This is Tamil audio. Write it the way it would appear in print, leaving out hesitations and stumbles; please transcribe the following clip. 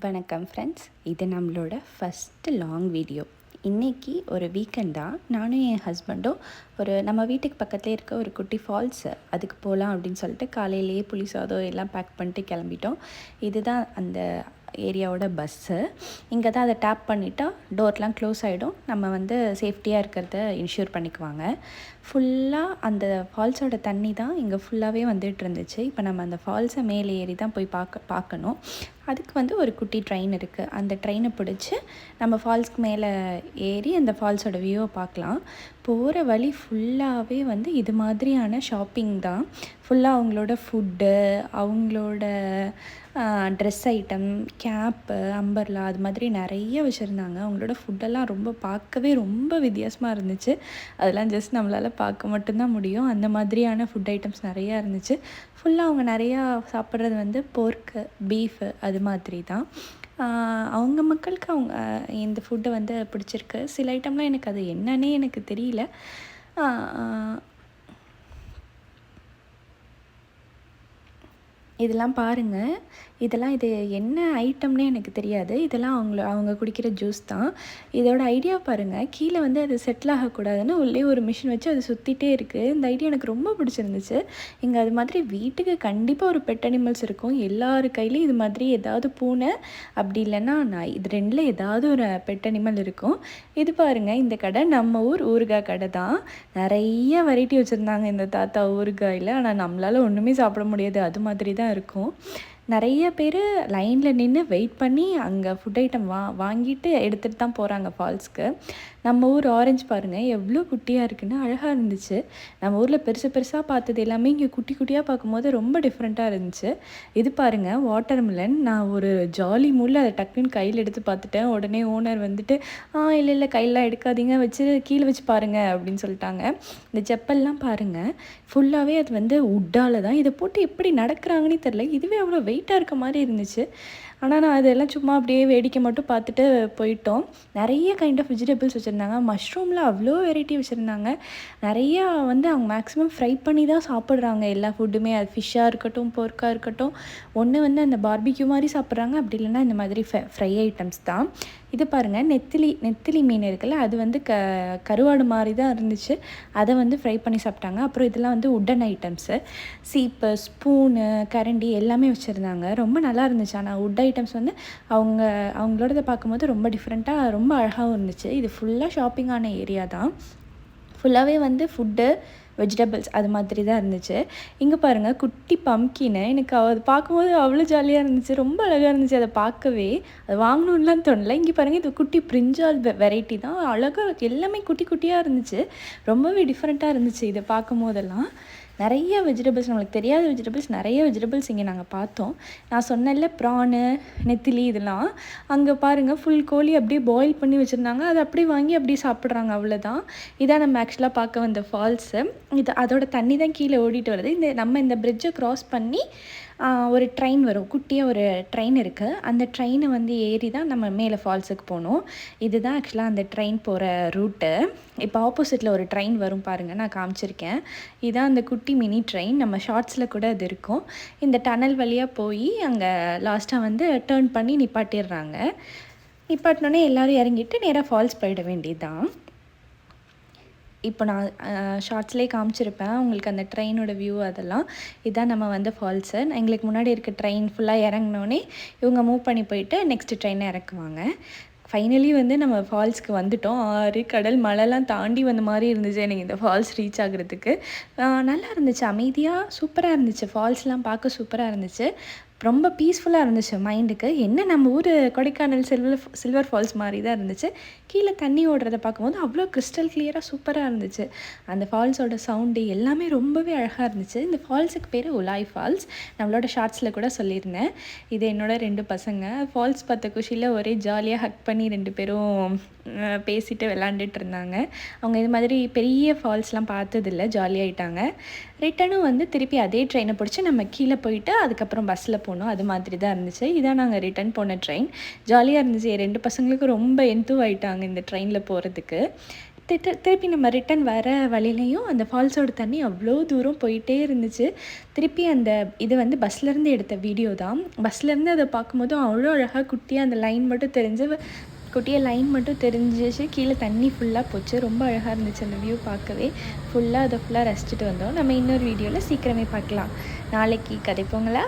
வணக்கம் ஃப்ரெண்ட்ஸ், இது நம்மளோட ஃபஸ்ட்டு லாங் வீடியோ. இன்றைக்கி ஒரு வீக்கெண்ட் தான். நானும் என் ஹஸ்பண்டும் நம்ம வீட்டுக்கு பக்கத்துலேயே இருக்க ஒரு குட்டி ஃபால்ஸு அதுக்கு போகலாம் அப்படின்னு சொல்லிட்டு காலையிலேயே புளி சாதம் எல்லாம் பேக் பண்ணிட்டு கிளம்பிட்டோம். இதுதான் அந்த ஏரியாவோட பஸ்ஸு. இங்கே தான் அதை டேப் பண்ணிட்டா டோர்லாம் க்ளோஸ் ஆகிடும். நம்ம சேஃப்டியாக இருக்கிறத இன்ஷூர் பண்ணிக்குவாங்க. ஃபுல்லாக அந்த ஃபால்ஸோட தண்ணி தான் இங்கே ஃபுல்லாகவே வந்துட்டு இருந்துச்சு. இப்போ நம்ம அந்த ஃபால்ஸை மேலே ஏறி தான் போய் பார்க்கணும். அதுக்கு ஒரு குட்டி ட்ரெயின் இருக்குது. அந்த ட்ரெயினை பிடிச்சி நம்ம ஃபால்ஸ்க்கு மேலே ஏறி அந்த ஃபால்ஸோட வியூவை பார்க்கலாம். போகிற வழி ஃபுல்லாகவே இது மாதிரியான ஷாப்பிங் தான். ஃபுல்லாக அவங்களோட ஃபுட்டு, அவங்களோட ட்ரெஸ் ஐட்டம், கேப்பு, அம்பர்லா அது மாதிரி நிறைய வச்சுருந்தாங்க. அவங்களோட ஃபுட்டெல்லாம் பார்க்கவே ரொம்ப வித்தியாசமாக இருந்துச்சு. அதெல்லாம் ஜஸ்ட் நம்மளால் பார்க்க மட்டும்தான் முடியும். அந்த மாதிரியான ஃபுட் ஐட்டம்ஸ் நிறையா இருந்துச்சு. ஃபுல்லாக அவங்க நிறையா சாப்பிட்றது போர்க்கு, பீஃபு அது மாதிரி தான். அவங்க மக்களுக்கு இந்த ஃபுட்டு பிடிச்சிருக்கு. சில ஐட்டம்லாம் எனக்கு அது என்னன்னே எனக்கு தெரியல. இதெல்லாம் பாருங்கள். இது என்ன ஐட்டம்னே எனக்கு தெரியாது. இதெல்லாம் அவங்க குடிக்கிற ஜூஸ் தான். இதோட ஐடியா பாருங்கள். கீழே அது செட்டில் ஆகக்கூடாதுன்னு உள்ளே ஒரு மிஷின் வச்சு அது சுற்றிட்டே இருக்குது. இந்த ஐடியா எனக்கு ரொம்ப பிடிச்சிருந்துச்சு. இங்கே அது மாதிரி வீட்டுக்கு கண்டிப்பாக ஒரு பெட் அனிமல்ஸ் இருக்கும். எல்லார் கையிலையும் இது மாதிரி ஏதாவது பூனை, அப்படி இல்லைன்னா நாய், இது ரெண்டில் ஏதாவது ஒரு பெட் அனிமல் இருக்கும். இது பாருங்கள், இந்த கடை நம்ம ஊறுகாய் கடை தான். நிறைய வெரைட்டி வச்சுருந்தாங்க இந்த தாத்தா ஊறுகாயில். ஆனால் நம்மளால் ஒன்றுமே சாப்பிட முடியாது. அது மாதிரி தான் இருக்கும். நிறைய பேர் லைனில் நின்று வெயிட் பண்ணி அங்கே ஃபுட் ஐட்டம் வாங்கிட்டு எடுத்துகிட்டு தான் போகிறாங்க ஃபால்ஸ்க்கு. நம்ம ஊர் ஆரஞ்சு பாருங்கள், எவ்வளோ குட்டியாக இருக்குன்னு அழகாக இருந்துச்சு. நம்ம ஊரில் பெருசாக பார்த்தது எல்லாமே இங்கே குட்டி குட்டியாக பார்க்கும்போது ரொம்ப டிஃப்ரெண்ட்டாக இருந்துச்சு. இது பாருங்கள், வாட்டர் மிலன். நான் ஒரு ஜாலி மூடில் அதை டக்குன்னு கையில் எடுத்து பார்த்துட்டேன். உடனே ஓனர் இல்லை கையெல்லாம் எடுக்காதீங்க, கீழே வச்சு பாருங்கள் அப்படின்னு சொல்லிட்டாங்க. இந்த செப்பல்லாம் பாருங்கள், ஃபுல்லாகவே அது உட்டால் தான். இதை போட்டு எப்படி நடக்கிறாங்கன்னு தெரில. இதுவே அவ்வளோ வெயிட்டாக இருக்க மாதிரி இருந்துச்சு. ஆனால் நான் அதெல்லாம் சும்மா அப்படியே வேடிக்கை மட்டும் பார்த்துட்டு போயிட்டோம். நிறைய கைண்ட் ஆஃப் வெஜிடபிள்ஸ் வச்சுருந்தாங்க. மஷ்ரூமில் அவ்வளோ வெரைட்டி வச்சுருந்தாங்க. நிறையா அவங்க மேக்ஸிமம் ஃப்ரை பண்ணி தான் சாப்பிட்றாங்க எல்லா ஃபுட்டுமே. அது ஃபிஷ்ஷாக இருக்கட்டும், போர்க்காக இருக்கட்டும். ஒன்று அந்த பார்பிக்யூ மாதிரி சாப்பிட்றாங்க, அப்படி இல்லைன்னா இந்த மாதிரி ஃப்ரை ஐட்டம்ஸ் தான். இது பாருங்கள், நெத்திலி மீன் இருக்குல்ல, அது கருவாடு மாதிரி தான் இருந்துச்சு. அதை ஃப்ரை பண்ணி சாப்பிட்டாங்க. அப்புறம் இதெல்லாம் உட்டன் ஐட்டம்ஸு, சீப்பு, ஸ்பூனு, கரண்டி எல்லாமே வச்சுருந்தாங்க. ரொம்ப நல்லா இருந்துச்சு. ஆனால் உட் ஐட்டம்ஸ் அவங்களோடதை பார்க்கும்போது ரொம்ப டிஃப்ரெண்ட்டாக ரொம்ப அழகாகவும் இருந்துச்சு. இது ஃபுல்லாக ஷாப்பிங்கான ஏரியா தான். ஃபுல்லாகவே ஃபுட்டு, வெஜிடபிள்ஸ் அது மாதிரி தான் இருந்துச்சு. இங்கே பாருங்கள், குட்டி பம்கின்னு. எனக்கு அது பார்க்கும்போது அவ்வளோ ஜாலியாக இருந்துச்சு. ரொம்ப அழகாக இருந்துச்சு. அதை பார்க்கவே அது வாங்கணுன்னுலாம் தோணலை. இங்கே பாருங்கள், இது குட்டி பிரிஞ்சால் வெரைட்டி தான். அழகாக எல்லாமே குட்டி குட்டியாக இருந்துச்சு. ரொம்பவே டிஃப்ரெண்ட்டாக இருந்துச்சு இதை பார்க்கும் போதெல்லாம். நிறைய வெஜிடபிள்ஸ், நம்மளுக்கு தெரியாத நிறைய வெஜிடபிள்ஸ் இங்கே நாங்கள் பார்த்தோம். நான் சொன்னேன்ல, ப்ரானு, நெத்திலி, இதெல்லாம் அங்கே பாருங்கள் ஃபுல் கோழி அப்படியே பாயில் பண்ணி வச்சுருந்தாங்க. அதை அப்படியே வாங்கி அப்படியே சாப்பிட்றாங்க. அவ்வளோதான். இதான் நம்ம ஆக்சுவலாக பார்க்க வந்த ஃபால்ஸு. அதோட தண்ணி தான் கீழே ஓடிட்டு வருது. இந்த பிரிட்ஜை க்ராஸ் பண்ணி ஒரு ட்ரெயின் வரும். குட்டியாக ஒரு ட்ரெயின் இருக்குது. அந்த ட்ரெயினை ஏறி தான் நம்ம மேலே ஃபால்ஸுக்கு போகணும். இதுதான் ஆக்சுவலாக அந்த ட்ரெயின் போகிற ரூட்டு. இப்போ ஆப்போசிட்டில் ஒரு ட்ரெயின் வரும் பாருங்கள், நான் காமிச்சிருக்கேன். இதுதான் அந்த குட்டி மினி ட்ரெயின். நம்ம ஷார்ட்ஸில் கூட அது இருக்கும். இந்த டனல் வழியாக போய் அங்கே லாஸ்ட்டாக டேர்ன் பண்ணி நிப்பாட்டிடுறாங்க. நிப்பாட்டினோடனே எல்லோரும் இறங்கிட்டு நேராக ஃபால்ஸ் போயிட வேண்டியது தான். இப்போ நான் ஷார்ட்ஸ்லேயே காமிச்சிருப்பேன் உங்களுக்கு அந்த ட்ரெயினோட வியூ. அதெல்லாம் இதான் நம்ம ஃபால்ஸு. எங்களுக்கு முன்னாடி இருக்க ட்ரெயின் ஃபுல்லாக இறங்கினோடனே இவங்க மூவ் பண்ணி போயிட்டு நெக்ஸ்ட் ட்ரெயினை இறக்குவாங்க. ஃபைனலி நம்ம ஃபால்ஸ்க்கு வந்துவிட்டோம். ஆறு, கடல், மழைலாம் தாண்டி வந்த மாதிரி இருந்துச்சு எனக்கு இந்த ஃபால்ஸ் ரீச் ஆகுறதுக்கு. நல்லா இருந்துச்சு, அமைதியாக சூப்பராக இருந்துச்சு. ஃபால்ஸ்லாம் பார்க்க சூப்பராக இருந்துச்சு. ரொம்ப பீஸ்ஃபுல்லாக இருந்துச்சு மைண்டுக்கு. என்ன நம்ம ஊர் கொடைக்கானல் சில்வர் ஃபால்ஸ் மாதிரி தான் இருந்துச்சு. கீழே தண்ணி ஓடுறத பார்க்கும்போது அவ்வளோ கிறிஸ்டல் கிளியராக சூப்பராக இருந்துச்சு. அந்த ஃபால்ஸோட சவுண்டு எல்லாமே ரொம்பவே அழகாக இருந்துச்சு. இந்த ஃபால்ஸுக்கு பேர் உலாய் ஃபால்ஸ். நம்மளோட ஷார்ட்ஸில் கூட சொல்லியிருந்தேன். இது என்னோட 2 பசங்க. ஃபால்ஸ் பார்த்த குஷியில் ஒரே ஜாலியாக ஹக் பண்ணி 2 பேரும் பேசிட்டு விளாண்டுட்டு இருந்தாங்க. அவங்க இது மாதிரி பெரிய ஃபால்ஸ்லாம் பார்த்ததில்ல, ஜாலியாகிட்டாங்க. ரிட்டனும் திருப்பி அதே ட்ரெயினை பிடிச்சி நம்ம கீழே போயிட்டு அதுக்கப்புறம் பஸ்ஸில் போனோம். அது மாதிரி தான் இருந்துச்சு. இதான் நாங்கள் ரிட்டன் போன ட்ரெயின். ஜாலியாக இருந்துச்சு. 2 பசங்களுக்கும் ரொம்ப என்தூ ஆகிட்டாங்க இந்த ட்ரெயினில் போகிறதுக்கு. திருப்பி நம்ம ரிட்டன் வர வழியிலையும் அந்த ஃபால்ஸோட தண்ணி அவ்வளோ தூரம் போயிட்டே இருந்துச்சு. திருப்பி அந்த இது வந்து பஸ்லேருந்து எடுத்த வீடியோ தான். பஸ்லேருந்து அதை பார்க்கும்போது அவ்வளோ அழகாக குட்டியாக அந்த லைன் மட்டும் தெரிஞ்சு குட்டியாக லைன் மட்டும் தெரிஞ்சிச்சு. கீழே தண்ணி ஃபுல்லாக போச்சு. ரொம்ப அழகாக இருந்துச்சு அந்த வியூ பார்க்கவே. ஃபுல்லாக அதை ஃபுல்லாக ரசிச்சுட்டு வந்தோம். நம்ம இன்னொரு வீடியோவில் சீக்கிரமே பார்க்கலாம். நாளைக்கு கதைப்போங்களா?